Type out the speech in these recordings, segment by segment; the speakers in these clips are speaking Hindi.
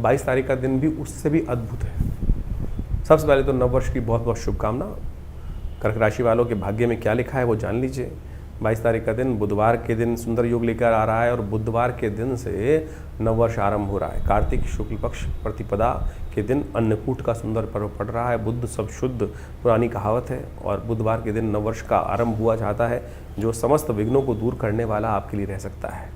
22 तारीख का दिन भी उससे भी अद्भुत है। सबसे पहले तो नववर्ष की बहुत बहुत शुभकामना। कर्क राशि वालों के भाग्य में क्या लिखा है वो जान लीजिए। 22 तारीख का दिन बुधवार के दिन सुंदर योग लेकर आ रहा है और बुधवार के दिन से नववर्ष आरंभ हो रहा है। कार्तिक शुक्ल पक्ष प्रतिपदा के दिन अन्नकूट का सुंदर पर्व पड़ रहा है। बुद्ध सब शुद्ध पुरानी कहावत है और बुधवार के दिन नववर्ष का आरंभ हुआ चाहता है, जो समस्त विघ्नों को दूर करने वाला आपके लिए रह सकता है।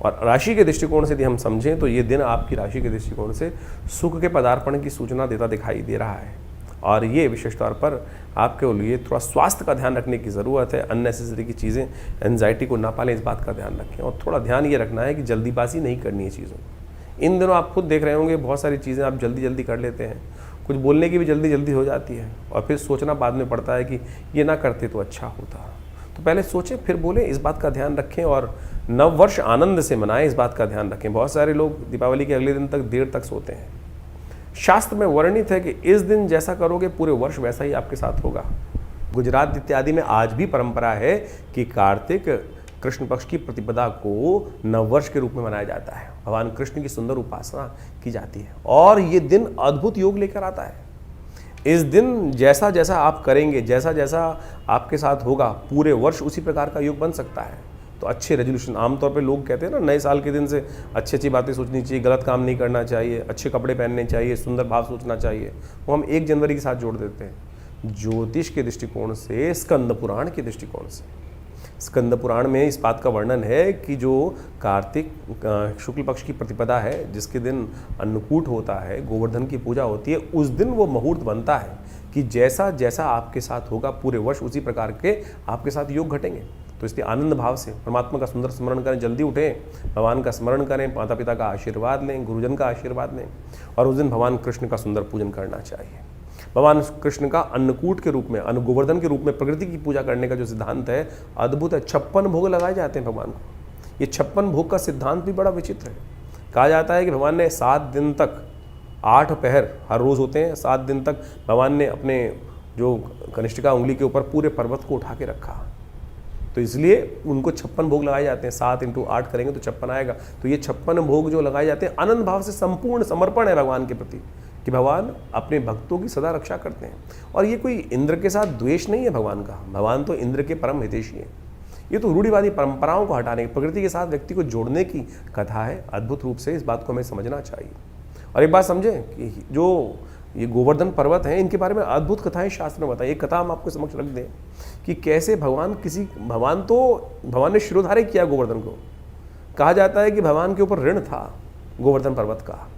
और राशि के दृष्टिकोण से यदि हम समझें तो ये दिन आपकी राशि के दृष्टिकोण से सुख के पदार्पण की सूचना देता दिखाई दे रहा है। और ये विशेष तौर पर आपके लिए थोड़ा स्वास्थ्य का ध्यान रखने की ज़रूरत है। अननेसेसरी की चीज़ें, एंजाइटी को ना पालें, इस बात का ध्यान रखें। और थोड़ा ध्यान ये रखना है कि जल्दीबाजी नहीं करनी है चीज़ों। इन दिनों आप खुद देख रहे होंगे बहुत सारी चीज़ें आप जल्दी जल्दी कर लेते हैं। कुछ बोलने की भी जल्दी जल्दी हो जाती है और फिर सोचना बाद में पड़ता है कि ये ना करते तो अच्छा होता। तो पहले सोचें फिर बोलें, इस बात का ध्यान रखें। और नववर्ष आनंद से मनाएं, इस बात का ध्यान रखें। बहुत सारे लोग दीपावली के अगले दिन तक देर तक सोते हैं। शास्त्र में वर्णित है कि इस दिन जैसा करोगे पूरे वर्ष वैसा ही आपके साथ होगा। गुजरात इत्यादि में आज भी परंपरा है कि कार्तिक कृष्ण पक्ष की प्रतिपदा को नववर्ष के रूप में मनाया जाता है। भगवान कृष्ण की सुंदर उपासना की जाती है और ये दिन अद्भुत योग लेकर आता है। इस दिन जैसा जैसा आप करेंगे, जैसा जैसा आपके साथ होगा, पूरे वर्ष उसी प्रकार का योग बन सकता है। तो अच्छे रेजोल्यूशन, आमतौर पे लोग कहते हैं ना, नए साल के दिन से अच्छी अच्छी बातें सोचनी चाहिए, गलत काम नहीं करना चाहिए, अच्छे कपड़े पहनने चाहिए, सुंदर भाव सोचना चाहिए, वो हम 1 जनवरी के साथ जोड़ देते हैं। ज्योतिष के दृष्टिकोण से, स्कंद पुराण के दृष्टिकोण से, स्कंद पुराण में इस बात का वर्णन है कि जो कार्तिक शुक्ल पक्ष की प्रतिपदा है, जिसके दिन अन्नकूट होता है, गोवर्धन की पूजा होती है, उस दिन वो मुहूर्त बनता है कि जैसा जैसा आपके साथ होगा पूरे वर्ष उसी प्रकार के आपके साथ योग घटेंगे। तो इसलिए आनंद भाव से परमात्मा का सुंदर स्मरण करें, जल्दी उठें, भगवान का स्मरण करें, माता पिता का आशीर्वाद लें, गुरुजन का आशीर्वाद लें और उस दिन भगवान कृष्ण का सुंदर पूजन करना चाहिए। भगवान कृष्ण का अन्नकूट के रूप में, अन्न गोवर्धन के रूप में प्रकृति की पूजा करने का जो सिद्धांत है अद्भुत है। 56 भोग लगाए जाते हैं भगवान को। ये 56 भोग का सिद्धांत भी बड़ा विचित्र है। कहा जाता है कि भगवान ने 7 दिन तक 8 पहर हर रोज़ होते हैं, 7 दिन तक भगवान ने अपने जो कनिष्ठिका उंगली के ऊपर पूरे पर्वत को उठा के रखा। तो इसलिए उनको 56 भोग लगाए जाते हैं। 7 × 8 करेंगे तो 56 आएगा। तो ये 56 भोग जो लगाए जाते हैं आनंद भाव से संपूर्ण समर्पण है भगवान के प्रति, कि भगवान अपने भक्तों की सदा रक्षा करते हैं। और ये कोई इंद्र के साथ द्वेष नहीं है भगवान का। भगवान तो इंद्र के परम हितैषी है। ये तो रूढ़िवादी परंपराओं को हटाने, प्रकृति के साथ व्यक्ति को जोड़ने की कथा है। अद्भुत रूप से इस बात को हमें समझना चाहिए। और एक बात समझें कि जो ये गोवर्धन पर्वत हैं, इनके बारे में अद्भुत कथाएं शास्त्र में बताई। एक कथा हम आपको समक्ष रख दें कि कैसे भगवान ने शिरोधार्य किया गोवर्धन को। कहा जाता है कि भगवान के ऊपर ऋण था गोवर्धन पर्वत का।